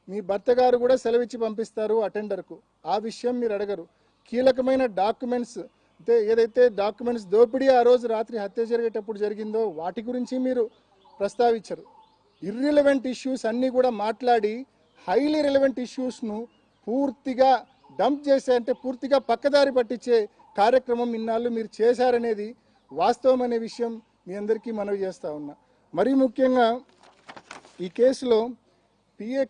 మీ భర్త గారు కూడా సెలవిచ్చి పంపిస్తారు అటెండర్కు. ఆ విషయం మీరు అడగరు. కీలకమైన డాక్యుమెంట్స్ అంటే ఏదైతే డాక్యుమెంట్స్ దోపిడీ ఆ రోజు రాత్రి హత్య జరిగేటప్పుడు జరిగిందో వాటి గురించి మీరు ప్రస్తావించరు. ఇర్రిలవెంట్ ఇష్యూస్ అన్నీ కూడా మాట్లాడి హైలీ రిలవెంట్ ఇష్యూస్ను పూర్తిగా డంప్ చేసే అంటే పూర్తిగా పక్కదారి పట్టించే కార్యక్రమం ఇన్నాళ్ళు మీరు చేశారనేది వాస్తవం అనే విషయం మీ అందరికీ మనవి చేస్తూ ఉన్నా. మరీ ముఖ్యంగా ఈ కేసులో పిఏ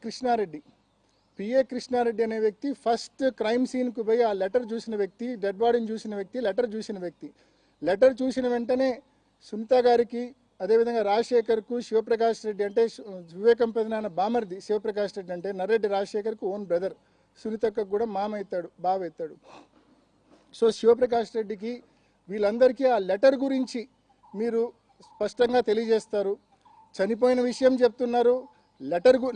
కృష్ణారెడ్డి అనే వ్యక్తి ఫస్ట్ క్రైమ్ సీన్కు పోయి ఆ లెటర్ చూసిన వ్యక్తి, డెడ్ బాడీని చూసిన వ్యక్తి, లెటర్ చూసిన వెంటనే సునీత గారికి, అదేవిధంగా రాజశేఖర్కు, శివప్రకాష్ రెడ్డి అంటే వివేకం పెదనాన్న బామర్ది శివప్రకాష్ రెడ్డి అంటే నర్రెడ్డి రాజశేఖర్కు ఓన్ బ్రదర్, సునీతకు కూడా బావ అవుతాడు. సో శివప్రకాష్ రెడ్డికి వీళ్ళందరికీ ఆ లెటర్ గురించి మీరు స్పష్టంగా తెలియజేస్తారు. చనిపోయిన విషయం చెప్తున్నారు,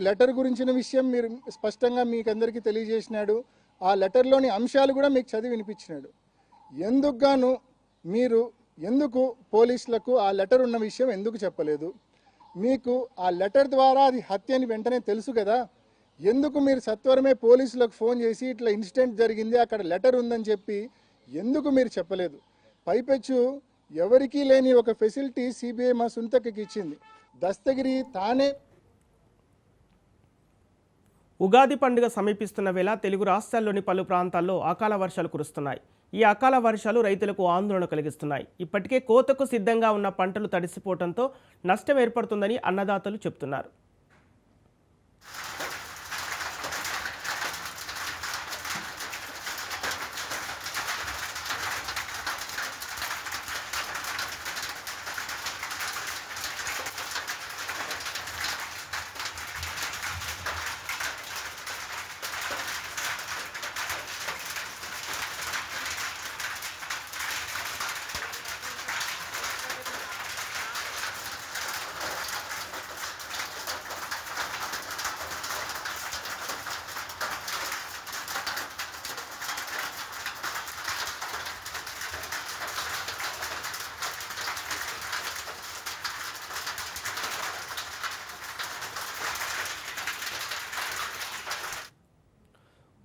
లెటర్ గురించిన విషయం మీరు స్పష్టంగా మీకు అందరికీ తెలియజేసినాడు. ఆ లెటర్లోని అంశాలు కూడా మీకు చదివి వినిపించినాడు. ఎందుకు పోలీసులకు ఆ లెటర్ ఉన్న విషయం ఎందుకు చెప్పలేదు? మీకు ఆ లెటర్ ద్వారా అది హత్య అని వెంటనే తెలుసు కదా, ఎందుకు మీరు సత్వరమే పోలీసులకు ఫోన్ చేసి ఇట్లా ఇన్సిడెంట్ జరిగింది, అక్కడ లెటర్ ఉందని చెప్పి ఎందుకు మీరు చెప్పలేదు? పైపెచ్చు ఎవరికీ లేని ఒక ఫెసిలిటీ సిబిఐ మా సునీతకి ఇచ్చింది. దస్తగిరి తానే. ఉగాది పండుగ సమీపిస్తున్న వేళ తెలుగు రాష్ట్రాల్లోని పలు ప్రాంతాల్లో అకాల వర్షాలు కురుస్తున్నాయి. ఈ అకాల వర్షాలు రైతులకు ఆందోళన కలిగిస్తున్నాయి. ఇప్పటికే కోతకు సిద్ధంగా ఉన్న పంటలు తడిసిపోవడంతో నష్టం ఏర్పడుతుందని అన్నదాతలు చెబుతున్నారు.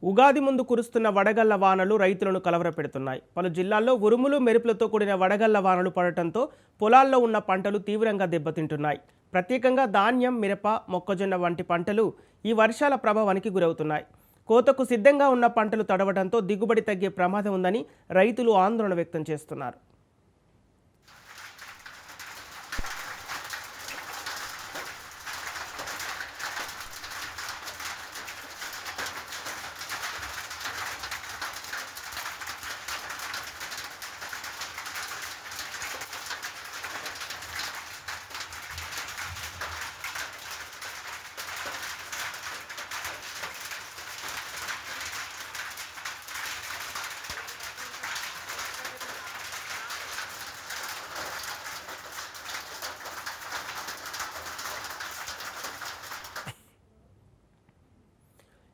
ఉగాది ముందు కురుస్తున్న వడగళ్ల వానలు రైతులను కలవరపెడుతున్నాయి. పలు జిల్లాల్లో ఉరుములు మెరుపులతో కూడిన వడగళ్ల వానలు పడటంతో పొలాల్లో ఉన్న పంటలు తీవ్రంగా దెబ్బతింటున్నాయి. ప్రత్యేకంగా ధాన్యం, మిరప, మొక్కజొన్న వంటి పంటలు ఈ వర్షాల ప్రభావానికి గురవుతున్నాయి. కోతకు సిద్ధంగా ఉన్న పంటలు తడవడంతో దిగుబడి తగ్గే ప్రమాదం ఉందని రైతులు ఆందోళన వ్యక్తం చేస్తున్నారు.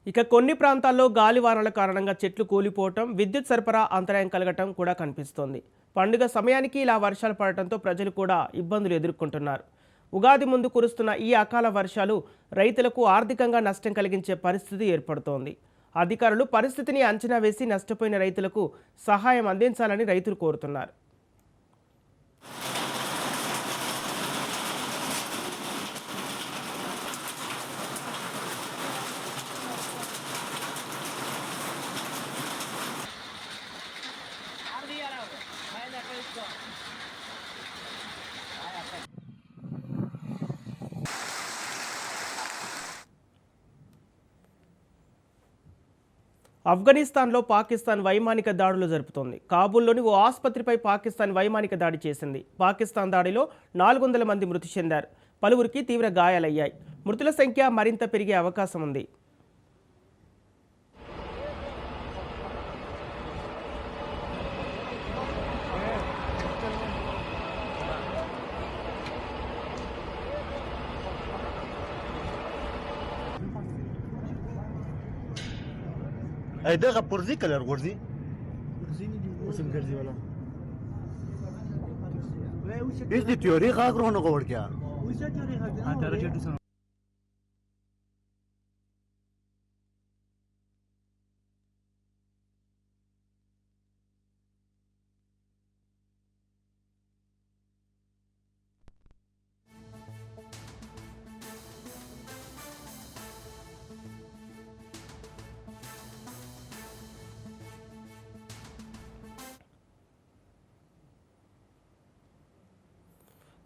ఇక కొన్ని ప్రాంతాల్లో గాలివానల కారణంగా చెట్లు కూలిపోవటం, విద్యుత్ సరఫరా అంతరాయం కలగటం కూడా కనిపిస్తోంది. పండుగ సమయానికి ఇలా వర్షాలు పడటంతో ప్రజలు కూడా ఇబ్బందులు ఎదుర్కొంటున్నారు. ఉగాది ముందు కురుస్తున్న ఈ అకాల వర్షాలు రైతులకు ఆర్థికంగా నష్టం కలిగించే పరిస్థితి ఏర్పడుతోంది. అధికారులు పరిస్థితిని అంచనా వేసి నష్టపోయిన రైతులకు సహాయం అందించాలని రైతులు కోరుతున్నారు. ఆఫ్ఘనిస్తాన్లో పాకిస్తాన్ వైమానిక దాడులు జరుపుతోంది. కాబూల్లోని ఓ ఆసుపత్రిపై పాకిస్తాన్ వైమానిక దాడి చేసింది. పాకిస్తాన్ దాడిలో 400 మంది మృతి చెందారు. పలువురికి తీవ్ర గాయాలయ్యాయి. మృతుల సంఖ్య మరింత పెరిగే అవకాశం ఉంది. اي ده غبرزي كلر غرزي وسم كرزي ولا ايش دي تيوري غاغرو نغور كيا وش تيوري غاغرو انت رجعت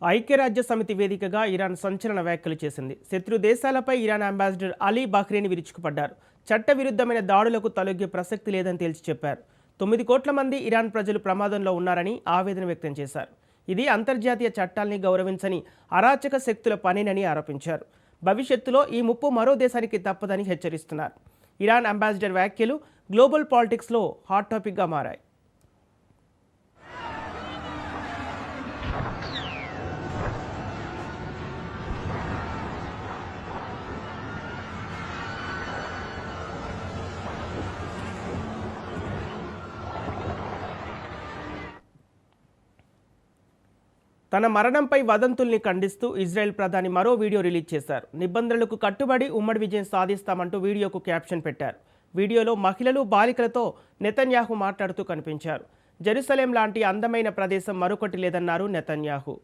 ఐక్యరాజ్య సమితి వేదికగా ఇరాన్ సంచలన వ్యాఖ్యలు చేసింది. శత్రు దేశాలపై ఇరాన్ అంబాసిడర్ అలీ బహ్రెయిన్ విరుచుకుపడ్డారు. చట్టవిరుద్ధమైన దాడులకు తలొగ్గే ప్రసక్తి లేదని తేల్చి చెప్పారు. 9 కోట్ల మంది ఇరాన్ ప్రజలు ప్రమాదంలో ఉన్నారని ఆవేదన వ్యక్తం చేశారు. ఇది అంతర్జాతీయ చట్టాల్ని గౌరవించని అరాచక శక్తుల పనేనని ఆరోపించారు. భవిష్యత్తులో ఈ ముప్పు మరో దేశానికి తప్పదని హెచ్చరిస్తున్నారు. ఇరాన్ అంబాసిడర్ వ్యాఖ్యలు గ్లోబల్ పాలిటిక్స్లో హాట్ టాపిక్గా మారాయి. తన మరణంపై వదంతుల్ని ఖండిస్తూ ఇజ్రాయెల్ ప్రధాని మరో వీడియో రిలీజ్ చేశారు. నిబంధనలకు కట్టుబడి ఉమ్మడి విజయం సాధిస్తామంటూ వీడియోకు క్యాప్షన్ పెట్టారు. వీడియోలో మహిళలు, బాలికలతో నెతన్యాహు మాట్లాడుతూ కనిపించారు. జెరూసలేం లాంటి అందమైన ప్రదేశం మరొకటి లేదన్నారు నెతన్యాహు.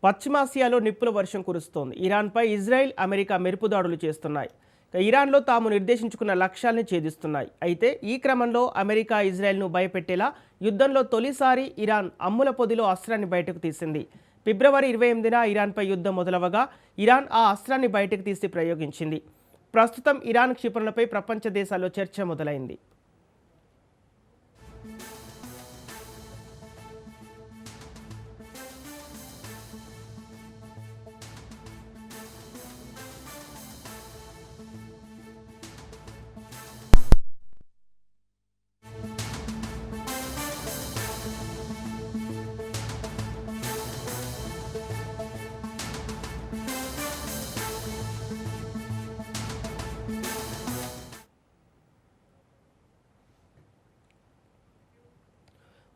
పశ్చిమాసియాలో నిప్పుల వర్షం కురుస్తోంది. ఇరాన్పై ఇజ్రాయెల్, అమెరికా మెరుపు దాడులు చేస్తున్నాయి. ఇరాన్లో తాము నిర్దేశించుకున్న లక్ష్యాల్ని ఛేదిస్తున్నాయి. అయితే ఈ క్రమంలో అమెరికా ఇజ్రాయెల్ను భయపెట్టేలా యుద్ధంలో తొలిసారి ఇరాన్ అమ్ముల పొదిలో అస్త్రాన్ని బయటకు తీసింది. ఫిబ్రవరి 28న ఇరాన్పై యుద్ధం మొదలవగా ఇరాన్ ఆ అస్త్రాన్ని బయటకు తీసి ప్రయోగించింది. ప్రస్తుతం ఇరాన్ క్షిపణులపై ప్రపంచ దేశాల్లో చర్చ మొదలైంది.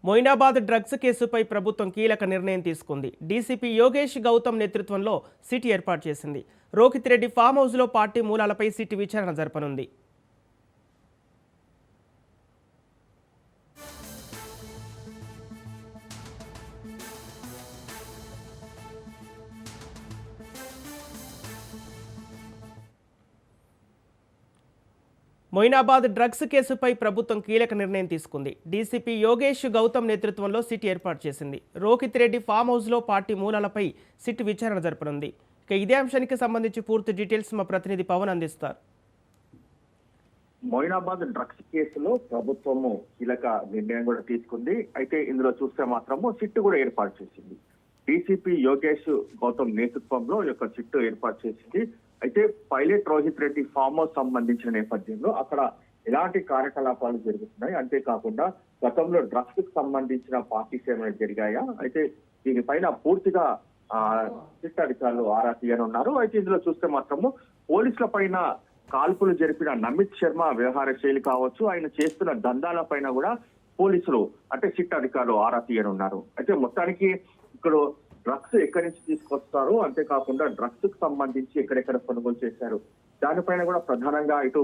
మొయినాబాద్ డ్రగ్స్ కేసుపై ప్రభుత్వం కీలక నిర్ణయం తీసుకుంది. డీసీపీ యోగేష్ గౌతమ్ నేతృత్వంలో సిట్ ఏర్పాటు చేసింది. రోహిత్ రెడ్డి ఫామ్ హౌస్లో పార్టీ మూలాలపై సిట్ విచారణ జరపనుంది. మొయినాబాద్ డ్రగ్స్ కేసుపై ప్రభుత్వం కీలక నిర్ణయం తీసుకుంది. డీసీపీ యోగేష్ గౌతమ్ నేతృత్వంలో సిట్ ఏర్పాటు చేసింది. రోహిత్ రెడ్డి ఫామ్ హౌస్లో పార్టీ మూలాలపై సిట్ విచారణ జరపనుంది. ఇక ఇదే అంశానికి సంబంధించి పూర్తి డీటెయిల్స్ మా ప్రతినిధి పవన్ అందిస్తారు. మొయినాబాద్ డ్రగ్స్ కేసులో ప్రభుత్వము కీలక నిర్ణయం కూడా తీసుకుంది. అయితే ఇందులో చూస్తే మాత్రము సిట్ కూడా ఏర్పాటు చేసింది. డీసీపీ యోగేష్ గౌతమ్ నేతృత్వంలో ఈ యొక్క సిట్ ఏర్పాటు చేసింది. అయితే pilot Rohith Reddy farm house సంబంధించిన నేపథ్యంలో అక్కడ ఎలాంటి కార్యకలాపాలు జరుగుతున్నాయి, అంతేకాకుండా గతంలో డ్రగ్స్ కు సంబంధించిన పార్టీస్ ఏమైనా జరిగాయా, అయితే దీనిపైన పూర్తిగా సిట్ అధికారులు ఆరా తీయనున్నారు. అయితే ఇందులో చూస్తే మాత్రము పోలీసుల పైన కాల్పులు జరిపిన నమిత్ శర్మ వ్యవహార శైలి కావచ్చు, ఆయన చేస్తున్న దందాల పైన కూడా పోలీసులు అంటే సిట్ అధికారులు ఆరా తీయనున్నారు. అయితే మొత్తానికి ఇక్కడ డ్రగ్స్ ఎక్కడి నుంచి తీసుకొస్తారు, అంతేకాకుండా డ్రగ్స్ కు సంబంధించి ఎక్కడెక్కడ కొనుగోలు చేశారు, దానిపైన కూడా ప్రధానంగా ఇటు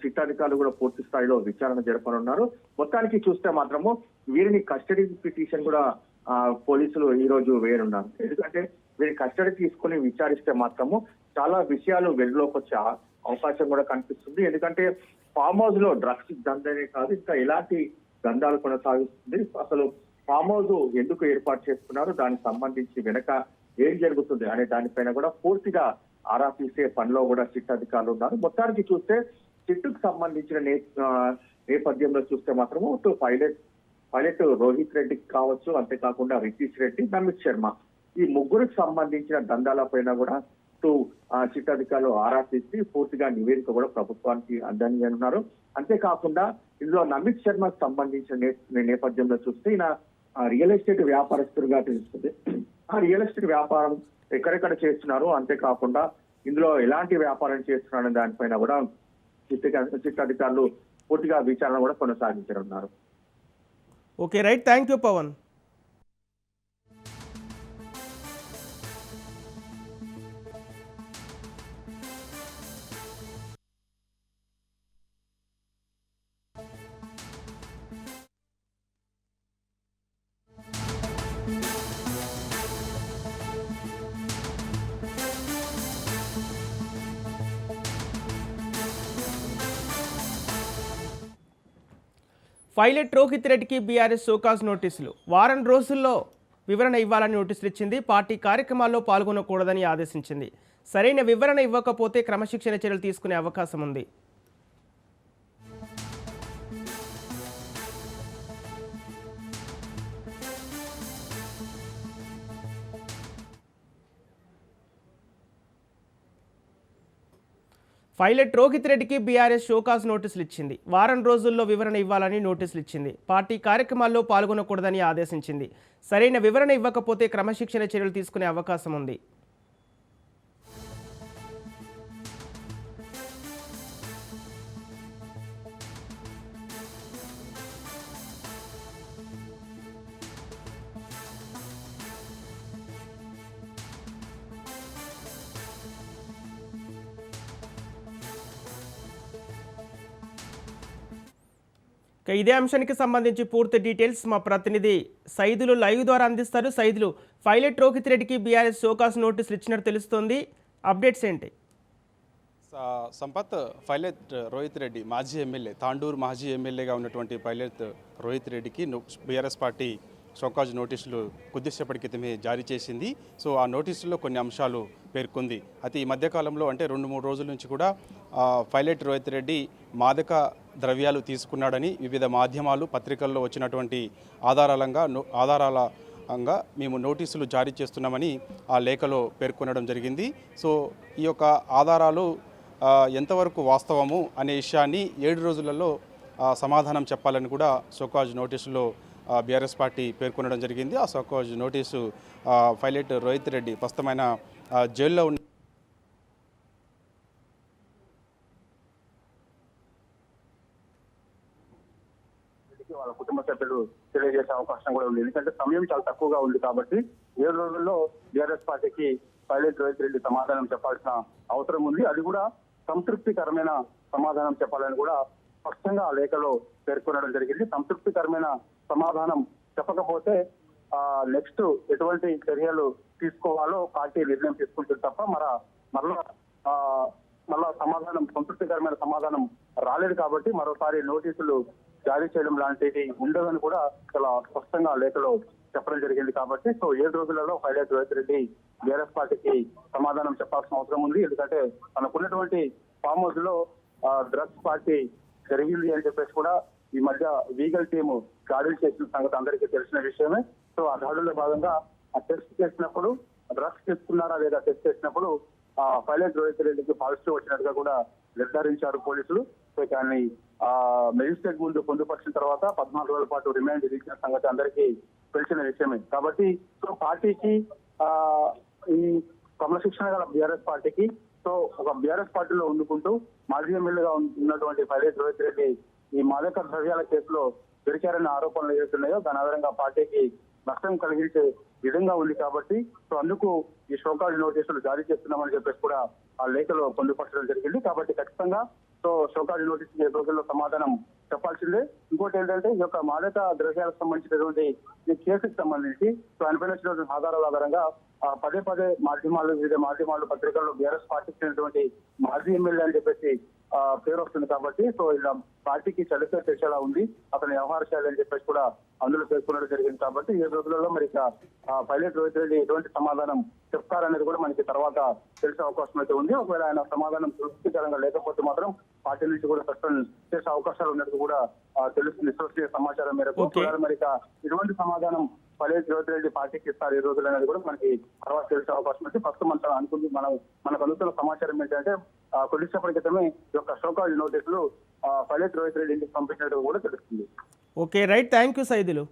సిట్ అధికారులు కూడా పూర్తి స్థాయిలో విచారణ జరపనున్నారు. మొత్తానికి చూస్తే మాత్రము వీరిని కస్టడీ పిటిషన్ కూడా పోలీసులు ఈ రోజు వేయనున్నారు. ఎందుకంటే వీరి కస్టడీ తీసుకుని విచారిస్తే మాత్రము చాలా విషయాలు వెలుగులోకి వచ్చే అవకాశం కూడా కనిపిస్తుంది. ఎందుకంటే ఫామ్ హౌస్ లో డ్రగ్స్ దందనే కాదు, ఇంకా ఎలాంటి దందాలు కొనసాగిస్తుంది, అసలు ఫామ్ హౌస్ ఎందుకు ఏర్పాటు చేసుకున్నారు, దానికి సంబంధించి వెనక ఏం జరుగుతుంది అనే దానిపైన కూడా పూర్తిగా ఆరా తీసే పనిలో కూడా సిట్ అధికారులు ఉన్నారు. మొత్తానికి చూస్తే సిట్టుకు సంబంధించిన నేపథ్యంలో చూస్తే మాత్రము పైలట్ రోహిత్ రెడ్డికి కావచ్చు, అంతేకాకుండా రితీష్ రెడ్డి, నమిత్ శర్మ, ఈ ముగ్గురికి సంబంధించిన దందాల పైన కూడా సిట్ అధికారులు ఆరా తీసి పూర్తిగా నివేదిక కూడా ప్రభుత్వానికి అందజేయనున్నారు. అంతేకాకుండా ఇందులో నమిత్ శర్మకు సంబంధించిన నేపథ్యంలో చూస్తే ఈయన రియల్ ఎస్టేట్ వ్యాపారస్తుడిగా తెలుస్తుంది. ఆ రియల్ ఎస్టేట్ వ్యాపారం ఎక్కడెక్కడ చేస్తున్నారు, అంతేకాకుండా ఇందులో ఎలాంటి వ్యాపారం చేస్తున్నారు అనే దానిపైన కూడా సిట్ అధికారులు పూర్తిగా విచారణ కూడా కొనసాగించనున్నారు. Okay right, thank you Pavan. Pilot Rohith రెడ్డికి బీఆర్ఎస్ షోకాజ్ నోటీసులు. వారం రోజుల్లో వివరణ ఇవ్వాలని నోటీసులు ఇచ్చింది. పార్టీ కార్యక్రమాల్లో పాల్గొనకూడదని ఆదేశించింది. సరైన వివరణ ఇవ్వకపోతే క్రమశిక్షణ చర్యలు తీసుకునే అవకాశం ఉంది. పైలట్ రోహిత్ రెడ్డికి బీఆర్ఎస్ షోకాజ్ నోటీసులు ఇచ్చింది. వారం రోజుల్లో వివరణ ఇవ్వాలని నోటీసులు ఇచ్చింది. పార్టీ కార్యక్రమాల్లో పాల్గొనకూడదని ఆదేశించింది. సరైన వివరణ ఇవ్వకపోతే క్రమశిక్షణ చర్యలు తీసుకునే అవకాశం ఉంది. ఇదే అంశానికి సంబంధించి పూర్తి డీటెయిల్స్ మా ప్రతినిధి సైదులు లైవ్ ద్వారా అందిస్తారు. సైదులు, పైలట్ రోహిత్ రెడ్డికి బీఆర్ఎస్ షోకాజ్ నోటీసులు ఇచ్చినట్టు తెలుస్తోంది, అప్డేట్స్ ఏంటి? సంపత్, పైలట్ రోహిత్ రెడ్డి మాజీ ఎమ్మెల్యే, తాండూరు మాజీ ఎమ్మెల్యేగా ఉన్నటువంటి పైలట్ రోహిత్ రెడ్డికి బీఆర్ఎస్ పార్టీ షోకాజ్ నోటీసులు కొద్దిసేపటి క్రితమే జారీ చేసింది. సో ఆ నోటీసుల్లో కొన్ని అంశాలు పేర్కొంది. అయితే ఈ మధ్యకాలంలో అంటే 2-3 రోజుల నుంచి కూడా పైలట్ రోహిత్ రెడ్డి మాదక ద్రవ్యాలు తీసుకున్నాడని వివిధ మాధ్యమాలు, పత్రికల్లో వచ్చినటువంటి ఆధారాలంగా మేము నోటీసులు జారీ చేస్తున్నామని ఆ లేఖలో పేర్కొనడం జరిగింది. సో ఈ యొక్క ఆధారాలు ఎంతవరకు వాస్తవము అనే విషయాన్ని 7 రోజులలో సమాధానం చెప్పాలని కూడా షోకాజ్ నోటీసులో బీఆర్ఎస్ పార్టీ పేర్కొనడం జరిగింది. ఆ show cause notice pilot Rohith Reddy ప్రస్తుతమైన జైల్లో ఉన్న వాళ్ళ కుటుంబ సభ్యులు తెలియజేసే అవకాశం కూడా ఉంది. ఎందుకంటే సమయం చాలా తక్కువగా ఉంది కాబట్టి 7 రోజుల్లో బీఆర్ఎస్ పార్టీకి పైలట్ రోహిత్ రెడ్డి సమాధానం చెప్పాల్సిన అవసరం ఉంది. అది కూడా సంతృప్తికరమైన సమాధానం చెప్పాలని కూడా స్పష్టంగా ఆ లేఖలో పేర్కొనడం జరిగింది. సంతృప్తికరమైన సమాధానం చెప్పకపోతే నెక్స్ట్ ఎటువంటి చర్యలు తీసుకోవాలో పార్టీ నిర్ణయం తీసుకుంటుంది తప్ప మళ్ళా సమాధానం, సంతృప్తికరమైన సమాధానం రాలేదు కాబట్టి మరోసారి నోటీసులు జారీ చేయడం లాంటిది ఉండదని కూడా చాలా స్పష్టంగా లేఖలో చెప్పడం జరిగింది. కాబట్టి సో 7 రోజులలో పైలట్ రోహిత్ రెడ్డి బీఆర్ఎస్ పార్టీకి సమాధానం చెప్పాల్సిన అవసరం ఉంది. ఎందుకంటే తనకున్నటువంటి ఫామ్ హౌస్ లో డ్రగ్స్ పార్టీ జరిగింది అని చెప్పేసి కూడా ఈ మధ్య లీగల్ టీము దాడులు చేసిన సంగతి అందరికీ తెలిసిన విషయమే. సో ఆ దాడుల్లో భాగంగా ఆ టెస్ట్ చేసినప్పుడు డ్రగ్స్ తీసుకున్నారా లేదా టెస్ట్ చేసినప్పుడు పైలట్ రోహిత్ రెడ్డికి పాజిటివ్ వచ్చినట్టుగా కూడా నిర్ధారించారు పోలీసులు. సో దాన్ని మెజిస్ట్రేట్ ముందు పొందుపరిచిన తర్వాత 14 రోజుల పాటు రిమాండ్ విధించిన సంగతి అందరికీ తెలిసిన విషయమే. కాబట్టి సో పార్టీకి ఈ క్రమశిక్షణ గల బీఆర్ఎస్ పార్టీకి సో ఒక బీఆర్ఎస్ పార్టీలో ఉండుకుంటూ మాజీ ఎమ్మెల్యేగా ఉన్నటువంటి పైలట్ రోహిత్ రెడ్డి ఈ మాదక ద్రవ్యాల కేసులో దొరికారన్న ఆరోపణలు ఏవైతున్నాయో దాని ఆధారంగా పార్టీకి నష్టం కలిగించే విధంగా ఉంది కాబట్టి సో అందుకు ఈ షోకాజ్ నోటీసులు జారీ చేస్తున్నామని చెప్పేసి కూడా ఆ లేఖలో పొందుపరచడం జరిగింది. కాబట్టి ఖచ్చితంగా సో షోకాజ్ నోటీసు ఈ రోజుల్లో సమాధానం చెప్పాల్సిందే. ఇంకోటి ఏంటంటే ఈ యొక్క మాదక ద్రవ్యాలకు సంబంధించినటువంటి ఈ కేసుకు సంబంధించి సో ఆయనపైన వచ్చినటువంటి ఆధారాల ఆధారంగా పదే పదే వివిధ మాధ్యమాలు పత్రికల్లో బీఆర్ఎస్ పార్టీకి చెందినటువంటి మాజీ ఎమ్మెల్యే అని చెప్పేసి పేరు వస్తుంది కాబట్టి సో ఇలా పార్టీకి చలిపే తెచ్చేలా ఉంది అతని వ్యవహార శైలి అని చెప్పేసి కూడా అందులో పేర్కొనడం జరిగింది. కాబట్టి ఈ రోజులలో మరి పైలట్ రోహిత్ రెడ్డి ఎటువంటి సమాధానం చెప్తారనేది కూడా మనకి తర్వాత తెలిసే అవకాశం అయితే ఉంది. ఒకవేళ ఆయన సమాధానం తృప్తికరంగా లేకపోతే మాత్రం పార్టీ నుంచి కూడా సస్పెండ్ చేసే అవకాశాలు ఉన్నట్టు కూడా తెలుస్తుంది విశ్వసనీయ సమాచారం మేరకు. మరి ఇటువంటి సమాధానం పైలట్ రోహిత్ రెడ్డి పార్టీకి ఇస్తారు ఈ రోజులు అనేది కూడా మనకి తర్వాత తెలిసే అవకాశం ఉంది. ప్రస్తుతం మనకు అందుతున్న సమాచారం ఏంటంటే కొద్దిసేపటి క్రితమే ఈ యొక్క షోకాజ్ నోటీసులు పైలట్ రోహిత్ రెడ్డి ఇంటికి పంపించినట్టు కూడా తెలుస్తుంది. Okay right, thank you Saidulu.